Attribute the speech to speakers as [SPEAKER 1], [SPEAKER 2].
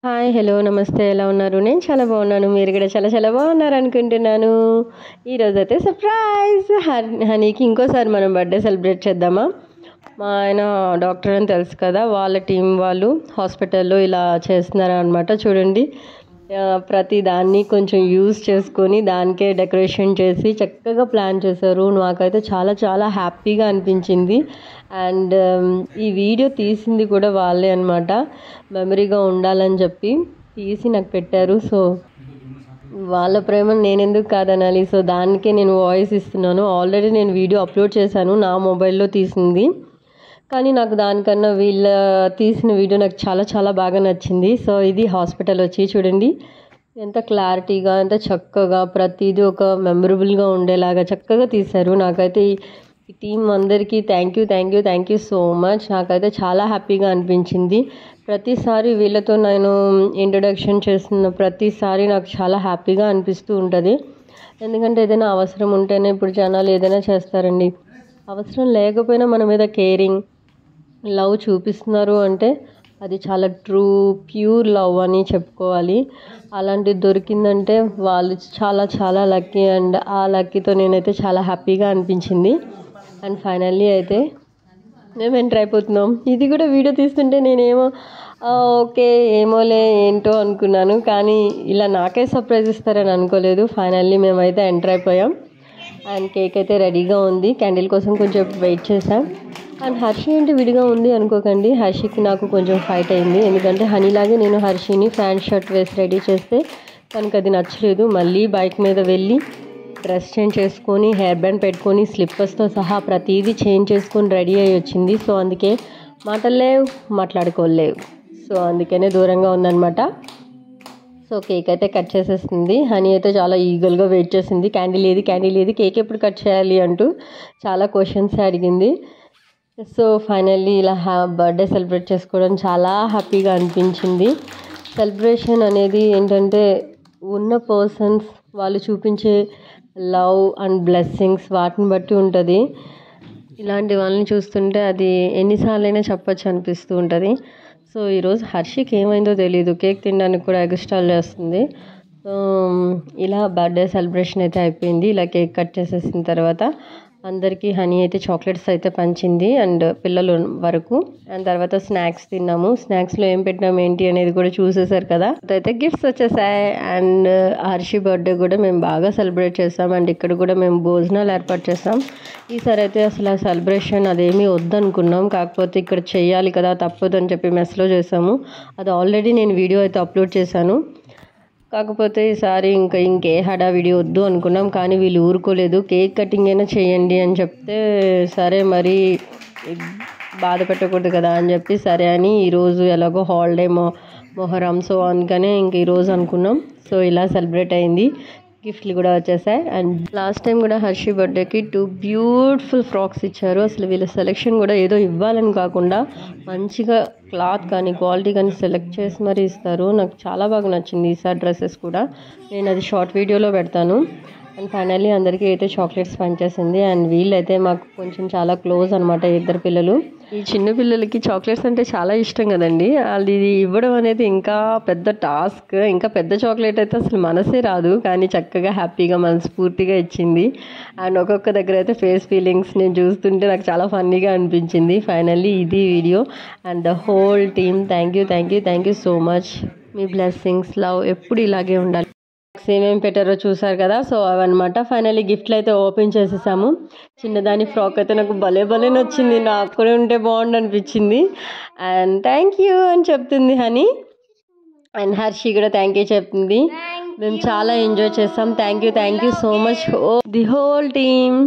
[SPEAKER 1] Hi. Hello. నమస్తే. ఎలా ఉన్నారు? నేను చాలా బాగున్నాను. మీరు కూడా చాలా చాలా బాగున్నారనుకుంటున్నాను. ఈరోజైతే సర్ప్రైజ్! హనీకి ఇంకోసారి మనం బర్త్‌డే సెలబ్రేట్ చేద్దామా? మా ఆయన డాక్టర్ అని తెలుసు కదా! వాళ్ళ టీం వాళ్ళు హాస్పిటల్‌లో ఇలా చేస్తున్నారనమాట. చూడండి. ప్రతి దాన్ని కొంచెం యూజ్ చేసుకొని దానికే డెకరేషన్ చేసి చక్కగా ప్లాన్ చేశారు. నాకైతే చాలా చాలా హ్యాపీగా అనిపించింది. అండ్ ఈ వీడియో తీసింది కూడా వాళ్ళే అనమాట. మెమరీగా ఉండాలని చెప్పి తీసి నాకు పెట్టారు. సో వాళ్ళ ప్రేమను నేనెందుకు కాదనాలి. సో దానికే నేను వాయిస్ ఇస్తున్నాను. ఆల్రెడీ నేను వీడియో అప్లోడ్ చేశాను నా మొబైల్లో తీసింది. కానీ నాకు దానికన్నా వీళ్ళ తీసిన వీడియో నాకు చాలా చాలా బాగా నచ్చింది. సో ఇది హాస్పిటల్ వచ్చి చూడండి ఎంత క్లారిటీగా ఎంత చక్కగా ప్రతిదీ ఒక మెమరబుల్గా ఉండేలాగా చక్కగా తీశారు. నాకైతే ఈ టీం అందరికీ థ్యాంక్ యూ సో మచ్. నాకైతే చాలా హ్యాపీగా అనిపించింది. ప్రతిసారి వీళ్ళతో నేను ఇంట్రొడక్షన్ చేస్తున్న ప్రతిసారి నాకు చాలా హ్యాపీగా అనిపిస్తూ ఉంటుంది. ఎందుకంటే ఏదైనా అవసరం ఉంటేనే ఇప్పుడు జనాలు ఏదైనా చేస్తారండి. అవసరం లేకపోయినా మన మీద కేరింగ్ లవ్ చూపిస్తున్నారు అంటే అది చాలా ప్యూర్ లవ్ అని చెప్పుకోవాలి. అలాంటిది దొరికిందంటే వాళ్ళు చాలా చాలా లక్కీ. అండ్ ఆ లక్కీతో నేనైతే చాలా హ్యాపీగా అనిపించింది. అండ్ ఫైనల్లీ అయితే మేము ఎంటర్ అయిపోతున్నాం. ఇది కూడా వీడియో తీస్తుంటే నేనేమో ఓకే ఏమోలే ఏంటో అనుకున్నాను. కానీ ఇలా నాకే సర్ప్రైజ్ ఇస్తారని అనుకోలేదు. ఫైనల్లీ మేమైతే ఎంటర్ అయిపోయాం. అండ్ కేక్ అయితే రెడీగా ఉంది. క్యాండిల్ కోసం కొంచెం వెయిట్ చేసాం. అండ్ హర్షి ఏంటి విడిగా ఉంది అనుకోకండి. హర్షికి నాకు కొంచెం ఫైట్ అయింది. ఎందుకంటే హనీలాగే నేను హర్షిని ప్యాంట్ షర్ట్ వేసి రెడీ చేస్తే తనకు అది నచ్చలేదు. మళ్ళీ బైక్ మీద వెళ్ళి డ్రెస్ చేంజ్ చేసుకొని హెయిర్ బ్యాండ్ పెట్టుకొని స్లిప్పర్స్తో సహా ప్రతిదీ చేంజ్ చేసుకొని రెడీ అయ్యి వచ్చింది. సో అందుకే మాటలు లేవు, మాట్లాడుకోలేవు. సో అందుకనే దూరంగా ఉందన్నమాట. సో కేక్ అయితే కట్ చేసేస్తుంది. హనీ అయితే చాలా ఈగల్గా వెయిట్ చేసింది. క్యాండిల్ ఏది కేక్ ఎప్పుడు కట్ చేయాలి అంటూ చాలా క్వశ్చన్స్ అడిగింది. సో ఫైనల్లీ ఇలా బర్త్డే సెలబ్రేట్ చేసుకోవడం చాలా హ్యాపీగా అనిపించింది. సెలబ్రేషన్ అనేది ఏంటంటే ఉన్న పర్సన్స్ వాళ్ళు చూపించే లవ్ అండ్ బ్లెస్సింగ్స్ వాటిని బట్టి ఉంటుంది. ఇలాంటి వాళ్ళని చూస్తుంటే అది ఎన్నిసార్లైనా చెప్పచ్చు అనిపిస్తూ ఉంటుంది. సో ఈరోజు హర్షికి ఏమైందో తెలియదు. కేక్ తినడానికి కూడా ఎగస్ట్రాల్ చేస్తుంది. ఇలా బర్త్డే సెలబ్రేషన్ అయితే అయిపోయింది. ఇలా కేక్ కట్ చేసేసిన తర్వాత అందరికీ హనీ అయితే చాక్లెట్స్ అయితే పంచింది. అండ్ పిల్లలు వరకు. అండ్ తర్వాత స్నాక్స్ తిన్నాము. స్నాక్స్లో ఏం పెట్టినాము ఏంటి అనేది కూడా చూసేసారు కదా. అయితే గిఫ్ట్స్ వచ్చేసాయి. అండ్ హర్షి బర్త్డే కూడా మేము బాగా సెలబ్రేట్ చేస్తాం. అండ్ ఇక్కడ కూడా మేము భోజనాలు ఏర్పాటు చేస్తాం. ఈసారి అయితే అసలు ఆ సెలబ్రేషన్ అదేమీ వద్దనుకున్నాం. కాకపోతే ఇక్కడ చెయ్యాలి కదా తప్పదు అని చెప్పి మెస్లో చేసాము. అది ఆల్రెడీ నేను వీడియో అయితే అప్లోడ్ చేశాను. కాకపోతే ఈసారి ఇంకే హడావిడి వద్దు అనుకున్నాం. కానీ వీళ్ళు ఊరుకోలేదు. కేక్ కటింగ్ అయినా చేయండి అని చెప్తే సరే మరి బాధ పెట్టకూడదు కదా అని చెప్పి సరే అని ఈరోజు ఎలాగో హాలిడే మొహరం. సో అందుకనే ఈరోజు అనుకున్నాం. సో ఇలా సెలబ్రేట్ అయింది. గిఫ్ట్లు కూడా వచ్చేసాయి. అండ్ లాస్ట్ టైం కూడా హర్షి బర్త్డేకి 2 బ్యూటిఫుల్ ఫ్రాక్స్ ఇచ్చారు. అసలు వీళ్ళ సెలెక్షన్ కూడా ఏదో ఇవ్వాలని కాకుండా మంచిగా క్లాత్ కానీ క్వాలిటీ కానీ సెలెక్ట్ చేసి మరీ ఇస్తారు. నాకు చాలా బాగా నచ్చింది ఈసారి డ్రెస్సెస్ కూడా. నేను అది షార్ట్ వీడియోలో పెడతాను. అండ్ ఫైనల్లీ అందరికీ అయితే చాక్లెట్స్ పంచేసింది. అండ్ వీళ్ళైతే మాకు కొంచెం చాలా క్లోజ్ అనమాట. 2 పిల్లలు. ఈ చిన్న పిల్లలకి చాక్లెట్స్ అంటే చాలా ఇష్టం కదండి. అది ఇవ్వడం అనేది ఇంకా పెద్ద టాస్క్. ఇంకా పెద్ద చాక్లెట్ అయితే అసలు మనసే రాదు. కానీ చక్కగా హ్యాపీగా మనస్ఫూర్తిగా ఇచ్చింది. అండ్ ఒక్కొక్క దగ్గర అయితే ఫేస్ ఫీలింగ్స్ నేను చూస్తుంటే నాకు చాలా ఫన్నీగా అనిపించింది. ఫైనల్లీ ఇది video. And the whole team thank you so much. Me blessings love ఎప్పుడు ఇలాగే ఉండాలి. ఏమేమి పెట్టారో చూసారు కదా. సో అవన్నమాట. ఫైనల్లీ గిఫ్ట్లు అయితే ఓపెన్ చేసేసాము. చిన్నదాని ఫ్రాక్ అయితే నాకు భలే నచ్చింది. నాకు కూడా ఉంటే బాగుండు అనిపించింది. అండ్ థ్యాంక్ యూ అని చెప్తుంది హనీ. అండ్ హర్షి కూడా థ్యాంక్ యూ చెప్తుంది. మేము చాలా ఎంజాయ్ చేస్తాం. Thank you so much the whole team.